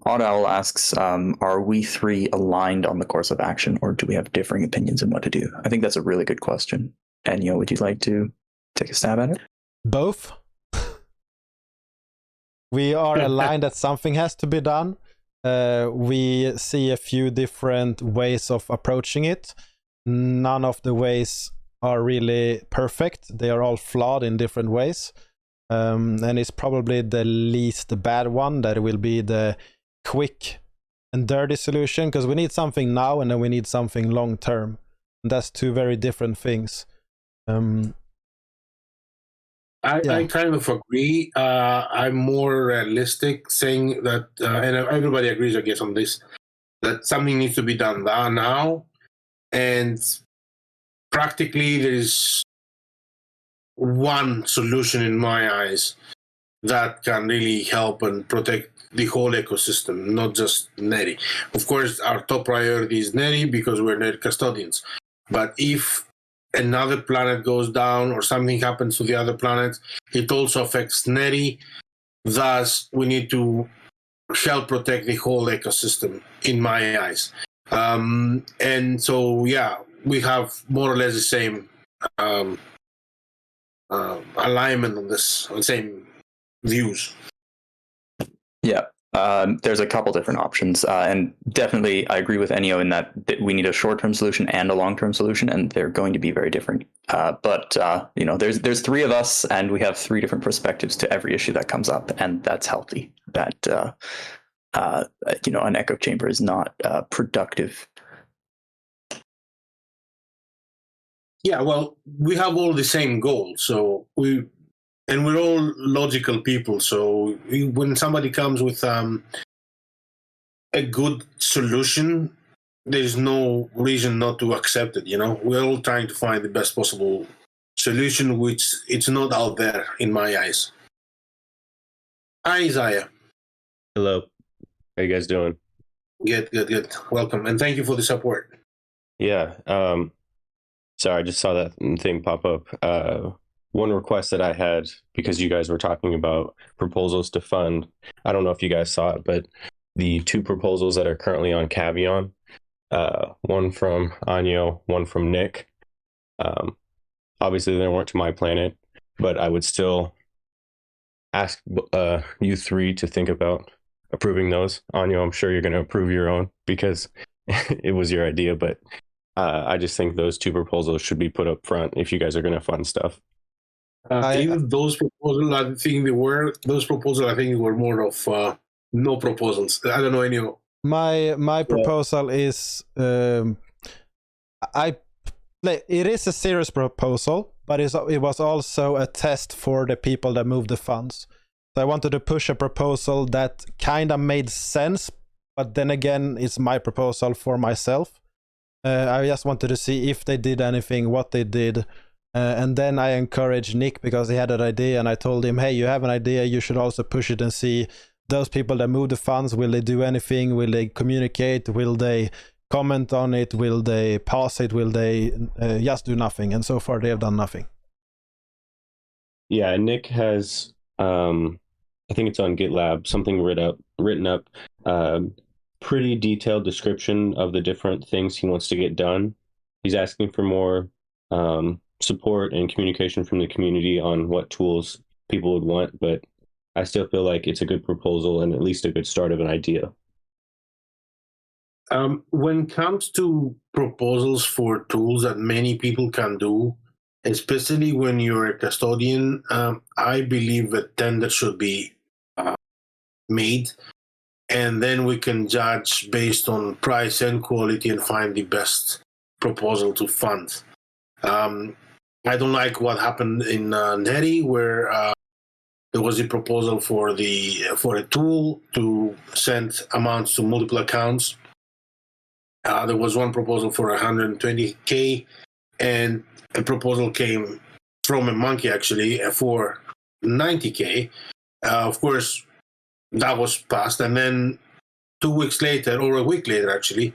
Odd Owl asks, are we three aligned on the course of action, or do we have differing opinions on what to do? I think that's a really good question. Enio, would you like to take a stab at it? Both. We are aligned that something has to be done. We see a few different ways of approaching it. None of the ways are really perfect. They are all flawed in different ways. And it's probably the least bad one that will be the quick and dirty solution, because we need something now and then we need something long term. And that's two very different things. I kind of agree. I'm more realistic, saying that, and everybody agrees, I guess, on this, that something needs to be done now. And practically, there is one solution in my eyes that can really help and protect the whole ecosystem, not just Neri. Of course, our top priority is Neri because we're Neri custodians. But if another planet goes down or something happens to the other planet, it also affects Neri. Thus, we need to help protect the whole ecosystem, in my eyes. And so, yeah, we have more or less the same alignment on this, on the same views. Yeah, there's a couple different options, and definitely I agree with Enio in that we need a short-term solution and a long-term solution, and they're going to be very different. But you know, there's three of us, and we have three different perspectives to every issue that comes up, and that's healthy. That you know, an echo chamber is not productive. Yeah, well, we have all the same goal, so we're all logical people. So when somebody comes with a good solution, there's no reason not to accept it. You know, we're all trying to find the best possible solution, which it's not out there in my eyes. Hi, Isaiah. Hello. How you guys doing? Good. Welcome, and thank you for the support. Yeah. Sorry, I just saw that thing pop up. One request that I had, because you guys were talking about proposals to fund, I don't know if you guys saw it, but the two proposals that are currently on Cavion, one from Anyo, one from Nick. Obviously, they weren't to my planet, but I would still ask you three to think about approving those. Anyo, I'm sure you're going to approve your own because it was your idea, but I just think those two proposals should be put up front if you guys are going to fund stuff. Even those proposals, I think they were more of no proposals. I don't know any. My proposal is it is a serious proposal, but it was also a test for the people that moved the funds. So I wanted to push a proposal that kind of made sense, but then again, it's my proposal for myself. I just wanted to see if they did anything, what they did. And then I encouraged Nick because he had an idea, and I told him, hey, you have an idea, you should also push it and see those people that move the funds, will they do anything? Will they communicate? Will they comment on it? Will they pass it? Will they just do nothing? And so far they have done nothing. Yeah, Nick has, I think it's on GitLab, something written up, pretty detailed description of the different things he wants to get done. He's asking for more support and communication from the community on what tools people would want, but I still feel like it's a good proposal and at least a good start of an idea. When it comes to proposals for tools that many people can do, especially when you're a custodian, I believe a tender should be made, and then we can judge based on price and quality and find the best proposal to fund. I don't like what happened in Neri, where there was a proposal for a tool to send amounts to multiple accounts. There was one proposal for 120K, and a proposal came from a monkey actually for 90K. Of course, that was passed, and then 2 weeks later, or a week later actually,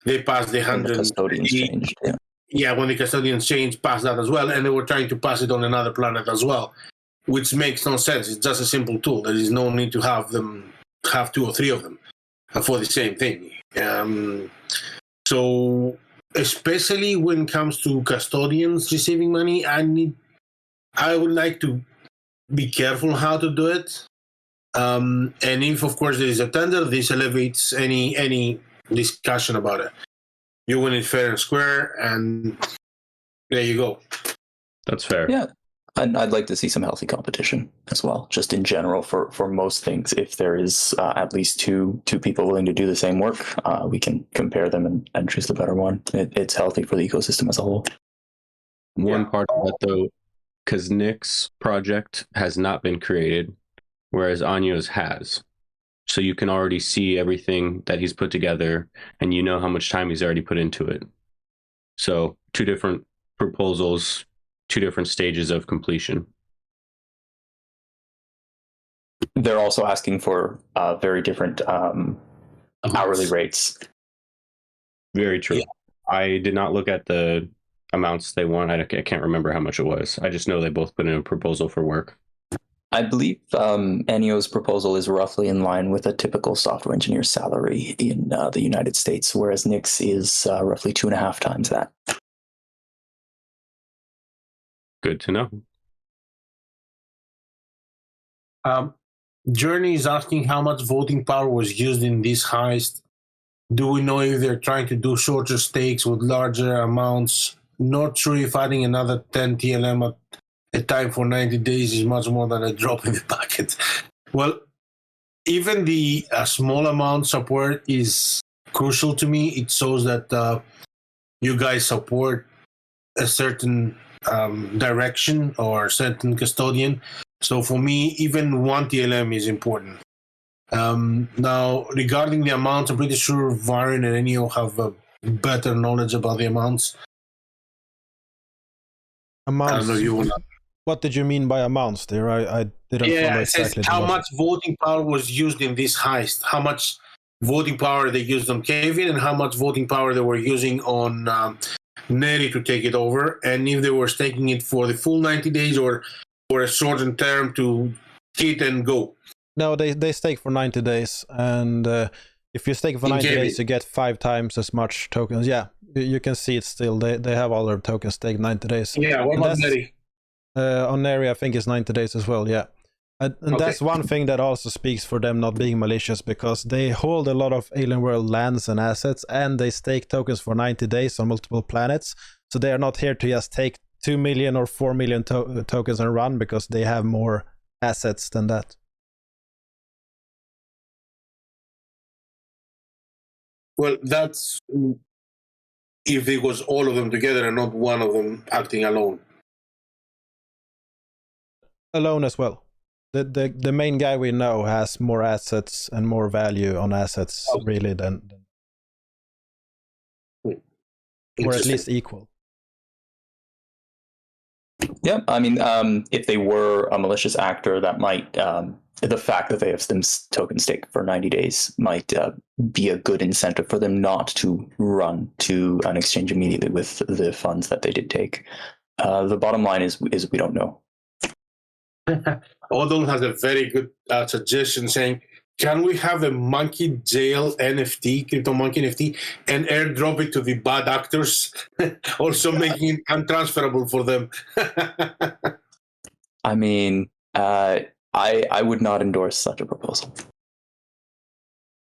they passed the When the 100. custodians changed. Yeah. Yeah, when the custodians changed, passed that as well, and they were trying to pass it on another planet as well, which makes no sense. It's just a simple tool. There is no need to have 2 or 3 of them for the same thing. So, especially when it comes to custodians receiving money, I would like to be careful how to do it. And if, of course, there is a tender, this elevates any discussion about it. You win it fair and square, and there you go. That's fair. Yeah. I'd like to see some healthy competition as well, just in general for most things. If there is at least two people willing to do the same work, we can compare them and choose the better one. It's healthy for the ecosystem as a whole. One part of that, though, because Nick's project has not been created, whereas Anyo's has. So you can already see everything that he's put together, and you know how much time he's already put into it. So 2 different proposals, 2 different stages of completion. They're also asking for very different hourly rates. Very true. Yeah. I did not look at the amounts they want. I can't remember how much it was. I just know they both put in a proposal for work. I believe Ennio's proposal is roughly in line with a typical software engineer's salary in the United States, whereas Nick's is roughly 2.5 times that. Good to know. Journey is asking how much voting power was used in this heist. Do we know if they're trying to do shorter stakes with larger amounts? Not sure if adding another 10 TLM at a time for 90 days is much more than a drop in the bucket. Well, even the small amount support is crucial to me. It shows that you guys support a certain direction or certain custodian. So for me, even 1 TLM is important. Now, regarding the amounts, I'm pretty sure Varian and Ennio have a better knowledge about the amounts. Amounts. I don't know if you want to... What did you mean by amounts there? I didn't follow it says exactly. how much voting power was used in this heist, how much voting power they used on Kevin, and how much voting power they were using on Neri to take it over, and if they were staking it for the full 90 days or for a shortened term to hit and go. No, they stake for 90 days, and if you stake for 90 days, you get 5 times as much tokens. Yeah, you can see it still. They have all their tokens staked 90 days. Yeah, what about Neri? On Neri, I think it's 90 days as well, yeah. And Okay. That's one thing that also speaks for them not being malicious, because they hold a lot of Alien World lands and assets, and they stake tokens for 90 days on multiple planets. So they are not here to just take 2 million or 4 million tokens and run, because they have more assets than that. Well, that's if it was all of them together and not one of them acting alone. Alone as well. The main guy we know has more assets and more value on assets, really, than or at least equal. Yeah, I mean, if they were a malicious actor, that might the fact that they have them token stake for 90 days might be a good incentive for them not to run to an exchange immediately with the funds that they did take. The bottom line is we don't know. Odon has a very good suggestion saying, can we have a monkey jail NFT, Cryptomonkey NFT, and airdrop it to the bad actors, also making it untransferable for them? I mean, I would not endorse such a proposal.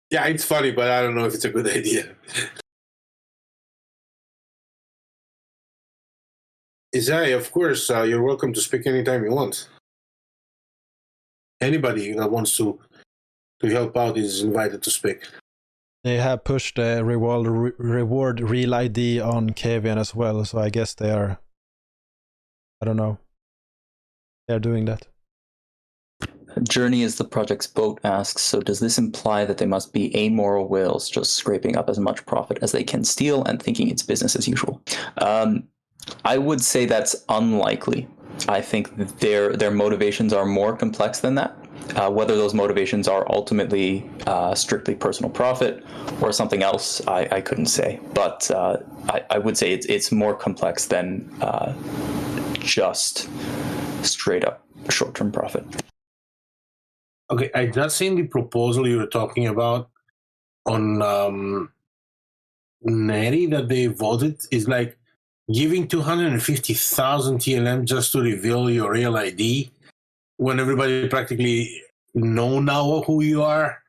Yeah, it's funny, but I don't know if it's a good idea. Isaiah, of course, you're welcome to speak anytime you want. Anybody that wants to help out is invited to speak. They have pushed the reward real ID on Kavian as well, so I guess they are, I don't know, they're doing that. Journey is the project's boat asks, so does this imply that they must be amoral whales just scraping up as much profit as they can steal and thinking it's business as usual? I would say that's unlikely. I think that their motivations are more complex than that. Whether those motivations are ultimately strictly personal profit or something else, I couldn't say. But I would say it's more complex than just straight up short-term profit. Okay, I've not seen the proposal you were talking about on Neri that they voted. Is like giving 250,000 TLM just to reveal your real ID when everybody practically know now who you are.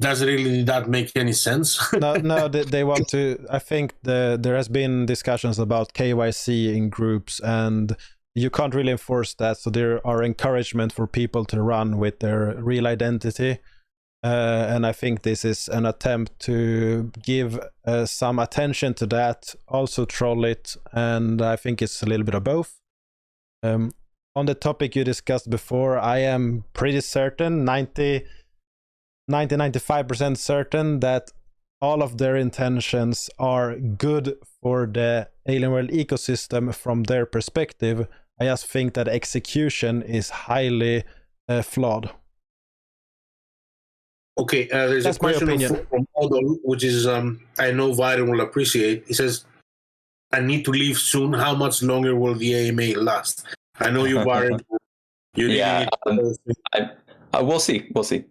Does really that make any sense? No, they want to. I think there has been discussions about KYC in groups, and you can't really enforce that. So there are encouragement for people to run with their real identity, and I think this is an attempt to give some attention to that, also troll it, and I think it's a little bit of both. On the topic you discussed before, I am pretty certain, 95% certain that all of their intentions are good for the Alien World ecosystem from their perspective. I just think that execution is highly flawed. Okay, there's That's a question from Odo, which is I know Viren will appreciate. He says, I need to leave soon. How much longer will the AMA last? I know you, Viren. You really Yeah, need we'll see. We'll see.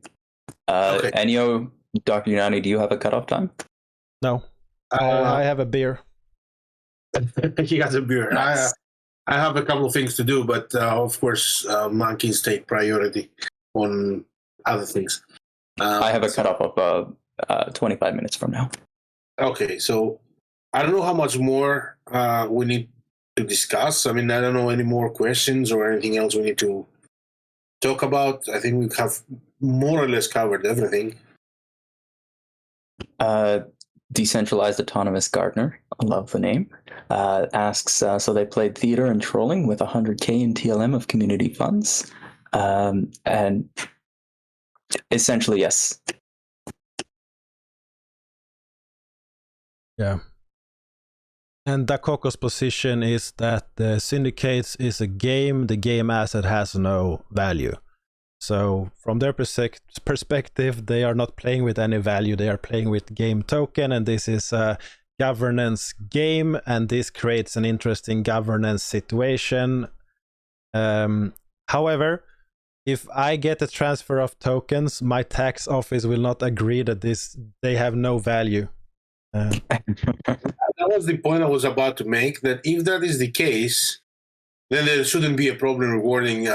Okay. Ennio, Dr. Unani, do you have a cutoff time? No. I have a beer. He has a beer. Nice. I have a couple of things to do, but of course, monkeys take priority on other things. I have a cutoff of 25 minutes from now. Okay, so I don't know how much more we need to discuss. I mean, I don't know any more questions or anything else we need to talk about. I think we have more or less covered everything. Decentralized Autonomous Gardener, I love the name, asks, so they played theater and trolling with 100K in TLM of community funds. And essentially, yes. Yeah. And Dakoko's position is that the syndicates is a game, the game asset has no value. So from their perspective, they are not playing with any value, they are playing with game token, and this is a governance game, and this creates an interesting governance situation. However, if I get a transfer of tokens, my tax office will not agree that they have no value. That was the point I was about to make, that if that is the case, then there shouldn't be a problem rewarding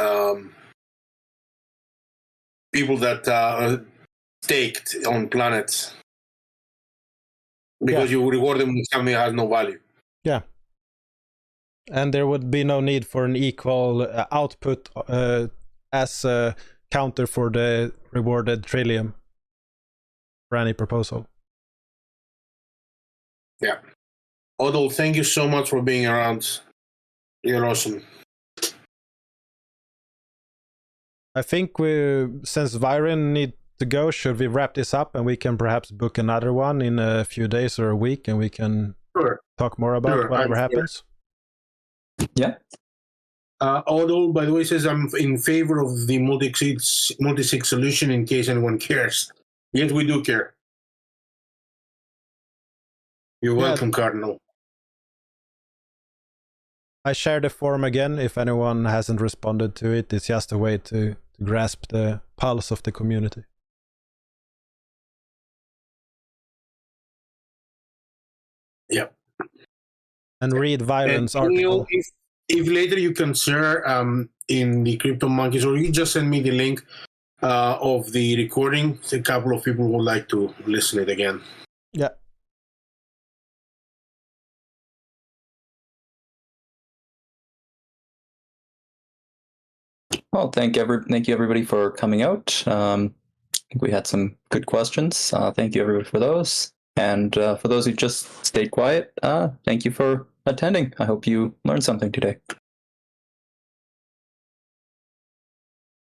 people that are staked on planets, because you reward them with something that has no value. Yeah. And there would be no need for an equal output as a counter for the rewarded trillium for any proposal. Yeah. Odol, thank you so much for being around. You're awesome. I think since Viren need to go, should we wrap this up and we can perhaps book another one in a few days or a week, and we can talk more about whatever happens? Yeah. Odol, by the way, says I'm in favor of the multi-sig solution in case anyone cares. Yes, we do care. You're welcome, Cardinal. I share the form again if anyone hasn't responded to it. It's just a way to grasp the pulse of the community. Yep. And read Viren's article. if later you can share in the Cryptomonkeys, or you just send me the link of the recording. A couple of people would like to listen it again. Yeah. Well, thank you everybody for coming out. I think we had some good questions. Thank you everybody for those. And for those who just stayed quiet, thank you for attending. I hope you learned something today.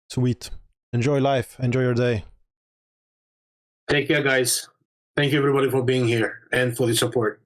Sweet. Enjoy life. Enjoy your day. Take care, guys. Thank you everybody for being here and for the support.